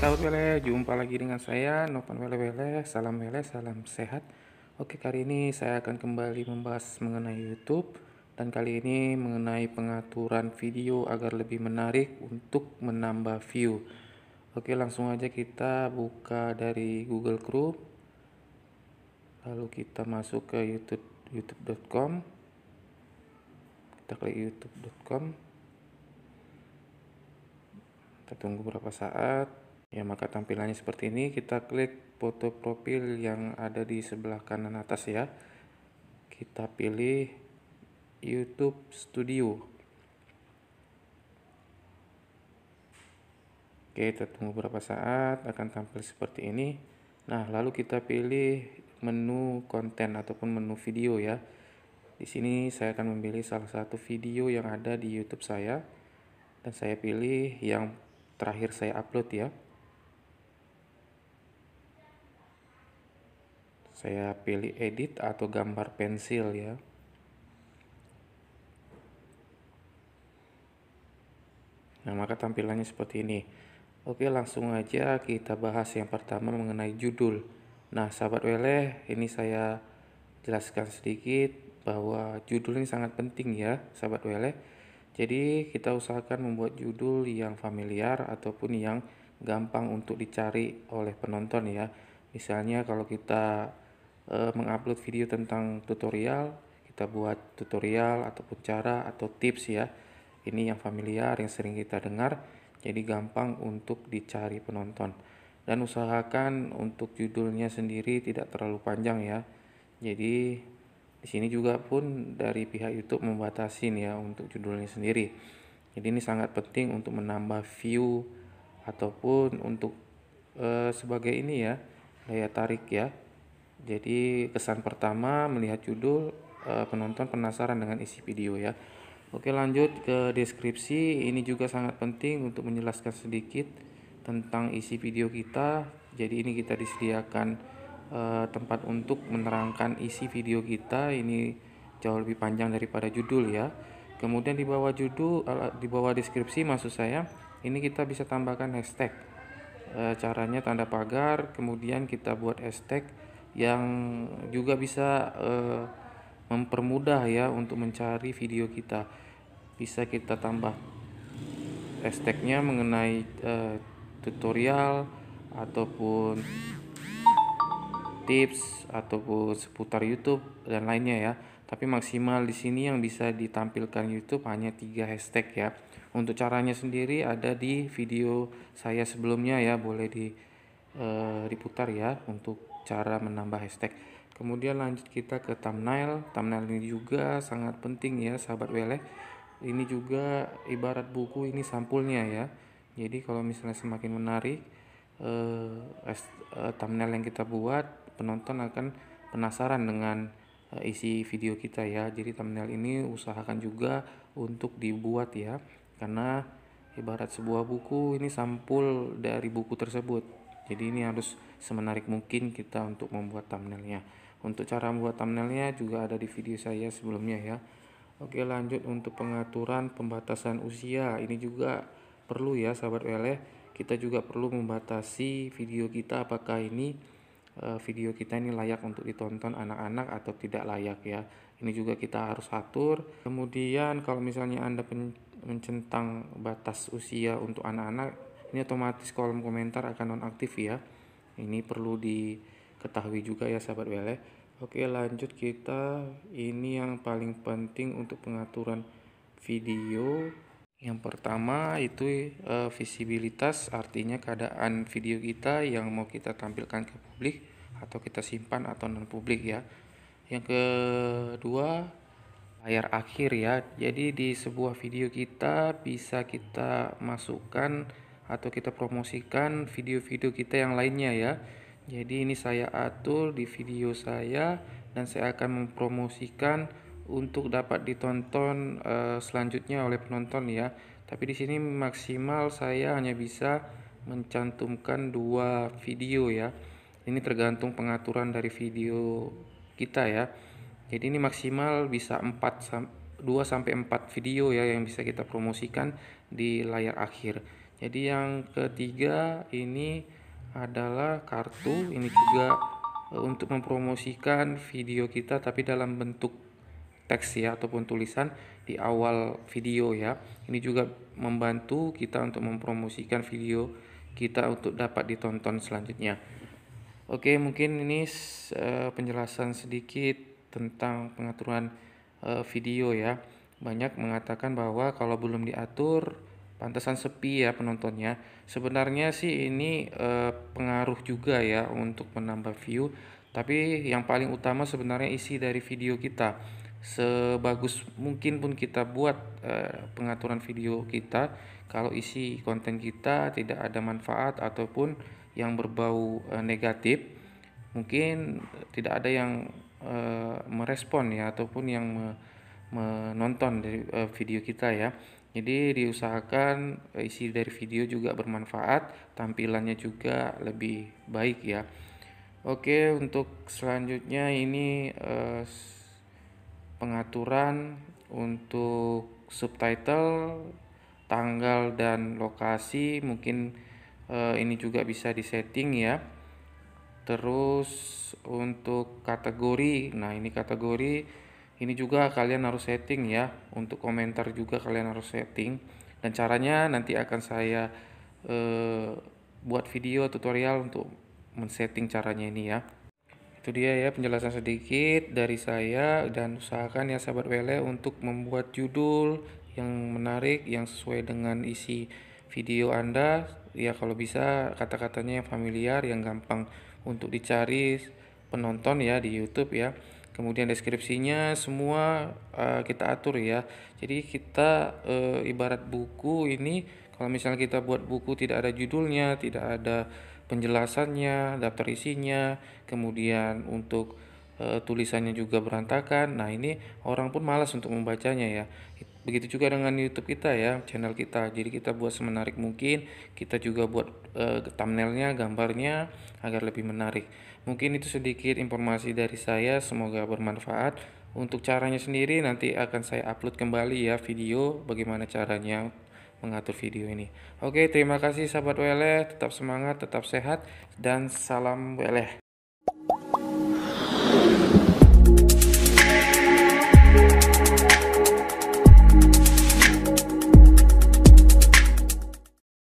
Sahabat Wele, jumpa lagi dengan saya Novan Wele, salam Wele, salam sehat. Oke, kali ini saya akan kembali membahas mengenai YouTube, dan kali ini mengenai pengaturan video agar lebih menarik untuk menambah view. Oke, langsung aja kita buka dari Google Chrome, lalu kita masuk ke youtube.com, kita klik youtube.com, kita tunggu beberapa saat. Ya, maka tampilannya seperti ini. Kita klik foto profil yang ada di sebelah kanan atas ya. Kita pilih YouTube Studio. Oke, kita tunggu beberapa saat, akan tampil seperti ini. Nah, lalu kita pilih menu konten ataupun menu video ya. Di sini saya akan memilih salah satu video yang ada di YouTube saya, dan saya pilih yang terakhir saya upload ya. Saya pilih edit atau gambar pensil ya. Nah, maka tampilannya seperti ini. Oke, langsung aja kita bahas yang pertama mengenai judul. Nah, sahabat Wele, ini saya jelaskan sedikit bahwa judul ini sangat penting ya, sahabat Wele. Jadi, kita usahakan membuat judul yang familiar ataupun yang gampang untuk dicari oleh penonton ya. Misalnya kalau kita mengupload video tentang tutorial, kita buat tutorial ataupun cara atau tips ya. Ini yang familiar, yang sering kita dengar, jadi gampang untuk dicari penonton. Dan usahakan untuk judulnya sendiri tidak terlalu panjang ya. Jadi di sini juga pun dari pihak YouTube membatasi ya untuk judulnya sendiri. Jadi ini sangat penting untuk menambah view ataupun untuk sebagai ini ya, daya tarik ya. Jadi kesan pertama melihat judul, penonton penasaran dengan isi video ya. Oke, lanjut ke deskripsi. Ini juga sangat penting untuk menjelaskan sedikit tentang isi video kita. Jadi ini kita disediakan tempat untuk menerangkan isi video kita. Ini jauh lebih panjang daripada judul ya. Kemudian di bawah judul, di bawah deskripsi maksud saya, ini kita bisa tambahkan hashtag. Caranya tanda pagar, kemudian kita buat hashtag yang juga bisa mempermudah ya untuk mencari video kita. Bisa kita tambah hashtagnya mengenai tutorial ataupun tips ataupun seputar YouTube dan lainnya ya. Tapi maksimal di sini yang bisa ditampilkan YouTube hanya 3 hashtag ya. Untuk caranya sendiri ada di video saya sebelumnya ya, boleh diputar ya untuk cara menambah hashtag. Kemudian lanjut kita ke thumbnail. Thumbnail ini juga sangat penting ya, sahabat Wele. Ini juga ibarat buku, ini sampulnya ya. Jadi kalau misalnya semakin menarik thumbnail yang kita buat, penonton akan penasaran dengan isi video kita ya. Jadi thumbnail ini usahakan juga untuk dibuat ya, karena ibarat sebuah buku, ini sampul dari buku tersebut. Jadi ini harus semenarik mungkin kita untuk membuat thumbnailnya. Untuk cara membuat thumbnailnya juga ada di video saya sebelumnya ya. Oke, lanjut untuk pengaturan pembatasan usia. Ini juga perlu ya, sahabat Wele. Kita juga perlu membatasi video kita, apakah ini video kita ini layak untuk ditonton anak-anak atau tidak layak ya. Ini juga kita harus atur. Kemudian kalau misalnya Anda mencentang batas usia untuk anak-anak, ini otomatis kolom komentar akan nonaktif ya. Ini perlu diketahui juga ya, sahabat Wele. Oke, lanjut kita. Ini yang paling penting untuk pengaturan video. Yang pertama itu visibilitas, artinya keadaan video kita yang mau kita tampilkan ke publik atau kita simpan atau non publik ya. Yang kedua, layar akhir ya. Jadi di sebuah video kita bisa kita masukkan atau kita promosikan video-video kita yang lainnya ya. Jadi ini saya atur di video saya, dan saya akan mempromosikan untuk dapat ditonton selanjutnya oleh penonton ya. Tapi di sini maksimal saya hanya bisa mencantumkan 2 video ya. Ini tergantung pengaturan dari video kita ya. Jadi ini maksimal bisa 2 sampai 4 video ya yang bisa kita promosikan di layar akhir. Jadi yang ketiga ini adalah kartu, ini juga untuk mempromosikan video kita tapi dalam bentuk teks ya ataupun tulisan di awal video ya. Ini juga membantu kita untuk mempromosikan video kita untuk dapat ditonton selanjutnya. Oke, mungkin ini penjelasan sedikit tentang pengaturan video ya. Banyak mengatakan bahwa kalau belum diatur pantesan sepi ya penontonnya. Sebenarnya sih ini pengaruh juga ya untuk menambah view, tapi yang paling utama sebenarnya isi dari video kita. Sebagus mungkin pun kita buat pengaturan video kita, kalau isi konten kita tidak ada manfaat ataupun yang berbau negatif, mungkin tidak ada yang merespon ya ataupun yang menonton dari video kita ya. Jadi diusahakan isi dari video juga bermanfaat, tampilannya juga lebih baik ya. Oke, untuk selanjutnya ini pengaturan untuk subtitle, tanggal dan lokasi mungkin ini juga bisa disetting ya. Terus untuk kategori, nah ini kategori ini juga kalian harus setting ya. Untuk komentar juga kalian harus setting. Dan caranya nanti akan saya buat video tutorial untuk men-setting caranya ini ya. Itu dia ya penjelasan sedikit dari saya, dan usahakan ya sahabat Wele untuk membuat judul yang menarik yang sesuai dengan isi video Anda ya, kalau bisa kata-katanya yang familiar, yang gampang untuk dicari penonton ya di YouTube ya. Kemudian deskripsinya semua kita atur ya. Jadi kita ibarat buku ini, kalau misalnya kita buat buku tidak ada judulnya, tidak ada penjelasannya, daftar isinya, kemudian untuk tulisannya juga berantakan. Nah, ini orang pun malas untuk membacanya ya. Begitu juga dengan YouTube kita ya, channel kita. Jadi kita buat semenarik mungkin, kita juga buat thumbnailnya, gambarnya agar lebih menarik. Mungkin itu sedikit informasi dari saya, semoga bermanfaat. Untuk caranya sendiri nanti akan saya upload kembali ya video bagaimana caranya mengatur video ini. Oke, terima kasih sahabat Weleh, tetap semangat, tetap sehat, dan salam Weleh.